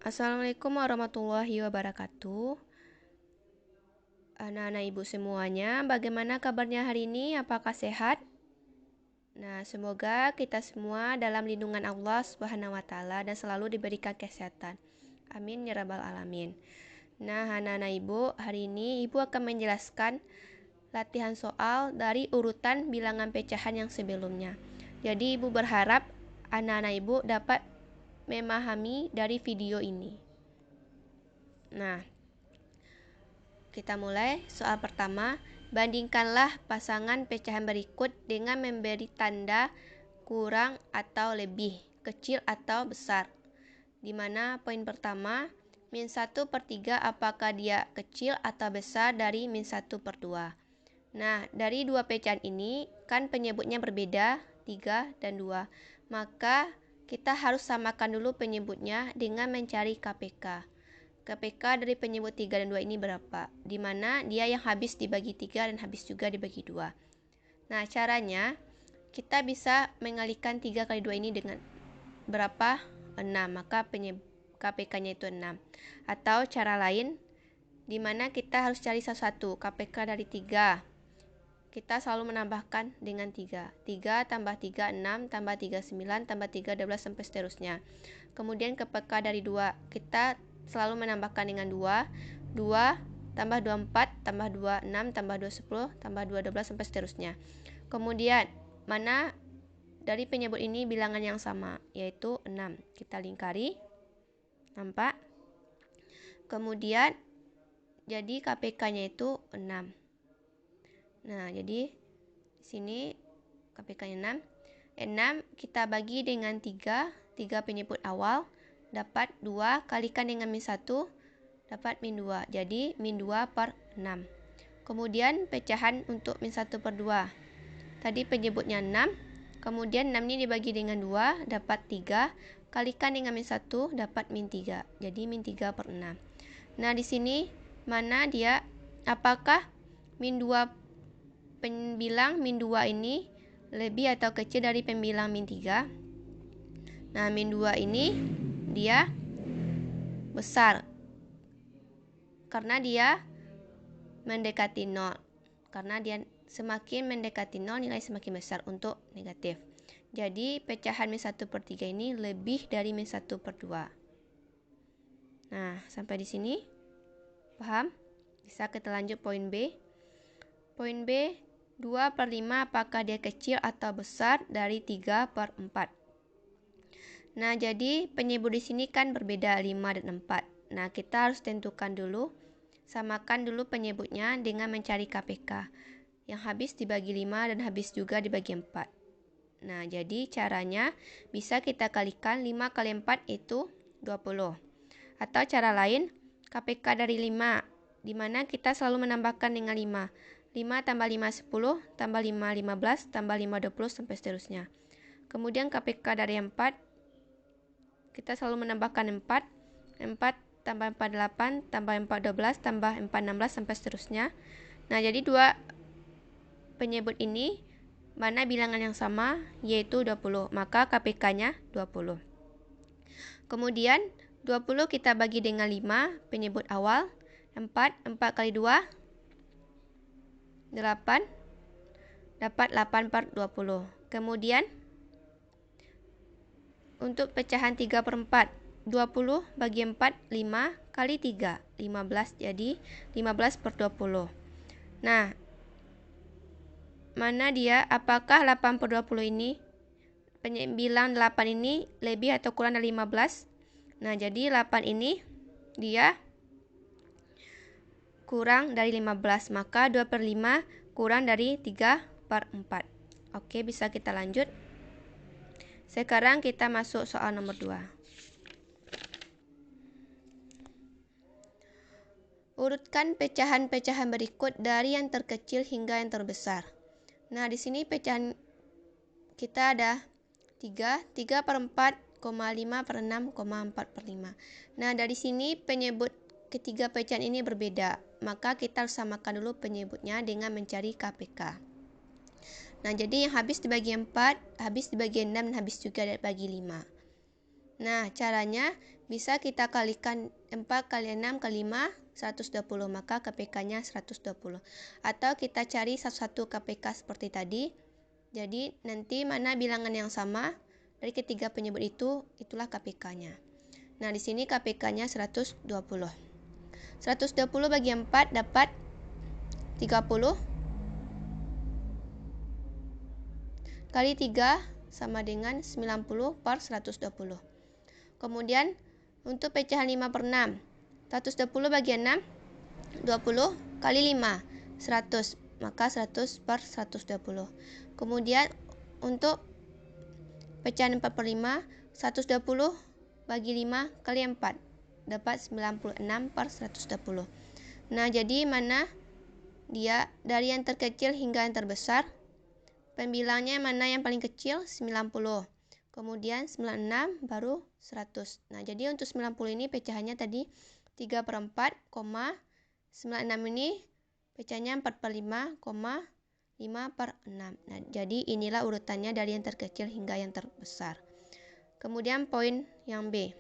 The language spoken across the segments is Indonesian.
Assalamualaikum warahmatullahi wabarakatuh. Anak-anak ibu semuanya, bagaimana kabarnya hari ini? Apakah sehat? Nah, semoga kita semua dalam lindungan Allah Subhanahu wa Ta'ala dan selalu diberikan kesehatan. Amin ya Rabbal 'Alamin. Nah, anak-anak ibu, hari ini ibu akan menjelaskan latihan soal dari urutan bilangan pecahan yang sebelumnya. Jadi, ibu berharap anak-anak ibu dapat memahami dari video ini. Nah, kita mulai. Soal pertama, bandingkanlah pasangan pecahan berikut dengan memberi tanda kurang atau lebih, kecil atau besar. Di mana poin pertama, min 1/3 apakah dia kecil atau besar dari min 1/2. Nah, dari dua pecahan ini kan penyebutnya berbeda, 3 dan 2. Maka kita harus samakan dulu penyebutnya dengan mencari KPK. KPK dari penyebut 3 dan 2 ini berapa? Di mana dia yang habis dibagi 3 dan habis juga dibagi 2. Nah, caranya kita bisa mengalihkan 3 kali 2 ini dengan berapa? 6. Maka KPK-nya itu 6. Atau cara lain, di mana kita harus cari satu-satu. KPK dari 3. Kita selalu menambahkan dengan 3. 3 tambah 3, 6, tambah 3, 9, tambah 3, 12, sampai seterusnya. Kemudian KPK dari 2. Kita selalu menambahkan dengan 2, 2 tambah 2, 4, tambah 2, 6, tambah 2, 10, tambah 2, 12, sampai seterusnya. Kemudian, mana dari penyebut ini bilangan yang sama, yaitu 6. Kita lingkari, nampak? Kemudian, jadi KPK-nya itu 6. Nah, jadi di sini KPK-nya 6. 6 kita bagi dengan 3, 3 penyebut awal, dapat 2, kalikan dengan min 1, dapat min 2. Jadi min 2/6. Kemudian pecahan untuk min 1/2. Tadi penyebutnya 6. Kemudian 6 ini dibagi dengan 2, dapat 3. Kalikan dengan min 1, dapat min 3. Jadi min 3/6. Nah, di sini mana dia? Apakah min 2 pembilang min 2 ini lebih atau kecil dari pembilang min 3? Nah, min 2 ini dia besar karena dia mendekati 0. Karena dia semakin mendekati 0, nilai semakin besar untuk negatif. Jadi pecahan min 1/3 ini lebih dari min 1/2. Nah, sampai di sini paham? Bisa kita lanjut poin B. Poin B, 2/5 apakah dia kecil atau besar dari 3/4? Nah, jadi penyebut di sini kan berbeda 5 dan 4. Nah, kita harus tentukan dulu, samakan dulu penyebutnya dengan mencari KPK. Yang habis dibagi 5 dan habis juga dibagi 4. Nah, jadi caranya bisa kita kalikan 5 kali 4 itu 20. Atau cara lain, KPK dari 5, di mana kita selalu menambahkan dengan 5. 5 tambah 5, 10, tambah 5, 15, tambah 5, 20, sampai seterusnya. Kemudian KPK dari 4, kita selalu menambahkan 4. 4 tambah 4, 8, tambah 4, 12, tambah 4, 16, sampai seterusnya. Nah, jadi dua penyebut ini mana bilangan yang sama, yaitu 20. Maka KPK-nya 20. Kemudian 20 kita bagi dengan 5, penyebut awal. 4 kali 2, 8, dapat 8/20. Kemudian untuk pecahan 3/4, 20 bagi 4, 5 kali 3, 15. Jadi 15/20. Nah, mana dia? Apakah 8/20 ini, bilang 8 ini lebih atau kurang dari 15? Nah, jadi 8 ini dia kurang dari 15. Maka 2/5 kurang dari 3/4. Oke, bisa kita lanjut. Sekarang kita masuk soal nomor 2. Urutkan pecahan-pecahan berikut dari yang terkecil hingga yang terbesar. Nah, di sini pecahan kita ada 3, 3/4, 5/6, 4/5. Nah, dari sini penyebut ketiga pecahan ini berbeda. Maka kita harus samakan dulu penyebutnya dengan mencari KPK. Nah, jadi yang habis dibagi 4, habis dibagi 6, dan habis juga dibagi 5. Nah, caranya bisa kita kalikan 4 kali 6 kali 5, 120, maka KPK-nya 120. Atau kita cari satu-satu KPK seperti tadi. Jadi, nanti mana bilangan yang sama dari ketiga penyebut itu, itulah KPK-nya. Nah, di sini KPK-nya 120. 120 bagi 4 dapat 30. Kali 3 sama dengan 90 per 120. Kemudian untuk pecahan 5 per 6, 120 bagi 6, 20 kali 5, 100, maka 100 per 120. Kemudian untuk pecahan 4 per 5, 120 bagi 5 kali 4, dapat 96 per 120. Nah, jadi mana dia dari yang terkecil hingga yang terbesar? Pembilangnya mana yang paling kecil? 90. Kemudian 96 baru 100. Nah, jadi untuk 90 ini pecahannya tadi 3 per 4, 96 ini pecahannya 4 per 5, 5 per 6. Nah, jadi inilah urutannya dari yang terkecil hingga yang terbesar. Kemudian poin yang B.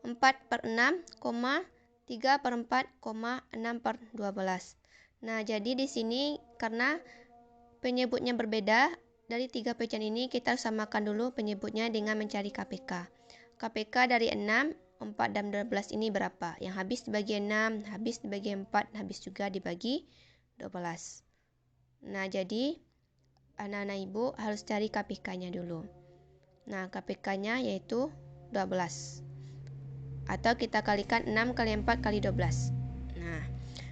4 per 6, 3 per 4, 6 per 12. Nah, jadi di sini karena penyebutnya berbeda, dari 3 pecahan ini kita samakan dulu penyebutnya dengan mencari KPK. KPK dari 6, 4, dan 12 ini berapa? Yang habis dibagi 6, habis dibagi 4, habis juga dibagi 12. Nah, jadi anak-anak ibu harus cari KPK-nya dulu. Nah, KPK-nya yaitu 12. Atau kita kalikan 6 kali 4 kali 12. Nah,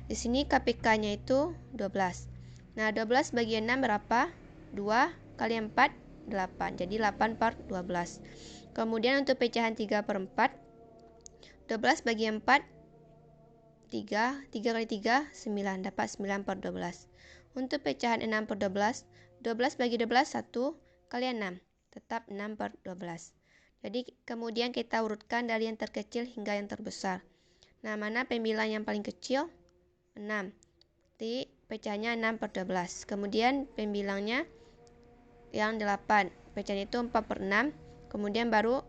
di sini KPK-nya itu 12. Nah, 12 bagi 6 berapa? 2 kali 4, 8. Jadi 8 per 12. Kemudian untuk pecahan 3 per 4, 12 bagi 4, 3. 3 kali 3, 9. Dapat 9 per 12. Untuk pecahan 6 per 12, 12 bagi 12, 1 kali 6. Tetap 6 per 12. Jadi kemudian kita urutkan dari yang terkecil hingga yang terbesar. Nah, mana pembilang yang paling kecil? 6. Jadi pecahannya 6 per 12. Kemudian pembilangnya yang 8. Pecahan itu 4 per 6. Kemudian baru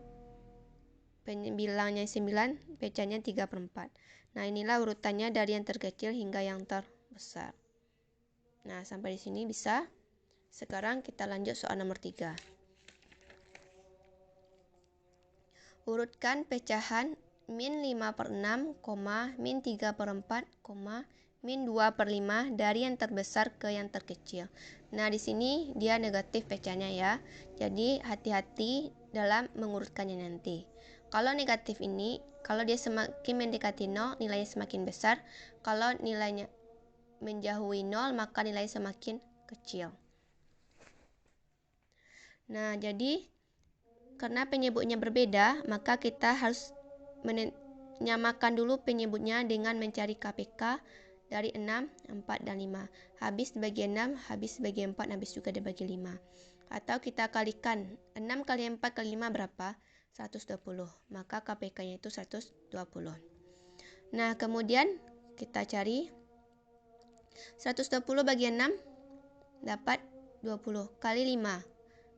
pembilangnya 9. Pecahannya 3 per 4. Nah, inilah urutannya dari yang terkecil hingga yang terbesar. Nah, sampai di sini bisa. Sekarang kita lanjut soal nomor 3. Urutkan pecahan min 5 per 6, min 3 per 4, min 2 per 5 dari yang terbesar ke yang terkecil. Nah, di sini dia negatif pecahannya ya. Jadi hati-hati dalam mengurutkannya nanti. Kalau negatif ini, kalau dia semakin mendekati 0, nilainya semakin besar. Kalau nilainya menjauhi 0, maka nilainya semakin kecil. Nah, jadi karena penyebutnya berbeda, maka kita harus menyamakan dulu penyebutnya dengan mencari KPK dari 6, 4, dan 5. Habis dibagi 6, habis dibagi 4, habis juga dibagi 5. Atau kita kalikan 6 kali 4 kali 5 berapa? 120. Maka KPK-nya itu 120. Nah, kemudian kita cari 120 bagi 6 dapat 20 kali 5.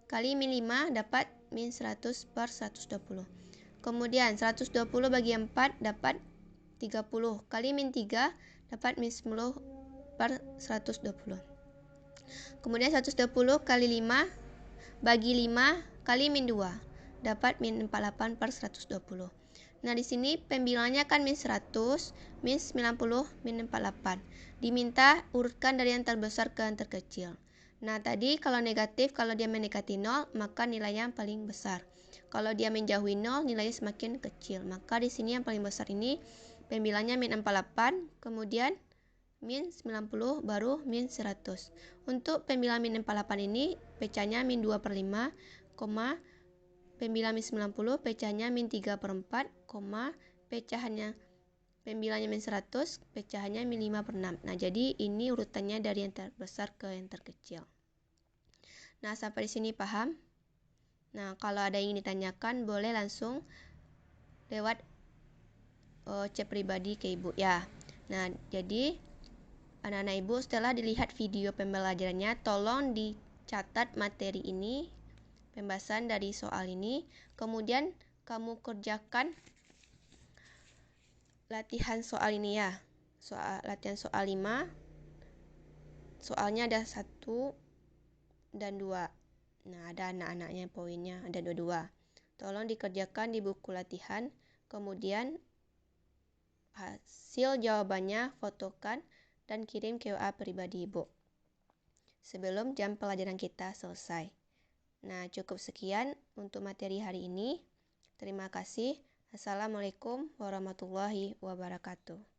Kali min 5 dapat min 100 per 120. Kemudian 120 bagi 4 dapat 30. Kali min 3 dapat min 10 per 120. Kemudian 120 kali 5 bagi 5 kali min 2 dapat min 48 per 120. Nah, di sini pembilangnya kan min 100, min 90, min 48. Diminta urutkan dari yang terbesar ke yang terkecil. Nah, tadi kalau negatif, kalau dia mendekati 0, maka nilainya yang paling besar. Kalau dia menjauhi 0, nilainya semakin kecil. Maka di sini yang paling besar ini pembilangnya min 48, kemudian min 90, baru min 100. Untuk pembilang min 48 ini, pecahnya min 2 per 5, pembilang min 90, pecahannya min 3 per 4, pecahannya pembilangnya min 100, pecahannya min 5 per 6. Nah, jadi ini urutannya dari yang terbesar ke yang terkecil. Nah, sampai di sini paham? Nah, kalau ada yang ingin ditanyakan, boleh langsung lewat chat pribadi ke ibu ya. Nah, jadi anak-anak ibu setelah dilihat video pembelajarannya, tolong dicatat materi ini, pembahasan dari soal ini. Kemudian kamu kerjakan latihan soal ini ya. Latihan soal 5. Soalnya ada 1 dan 2. Nah, ada anak-anaknya poinnya, ada 22. Tolong dikerjakan di buku latihan. Kemudian hasil jawabannya fotokan dan kirim ke WA pribadi Ibu sebelum jam pelajaran kita selesai. Nah, cukup sekian untuk materi hari ini. Terima kasih. Assalamualaikum warahmatullahi wabarakatuh.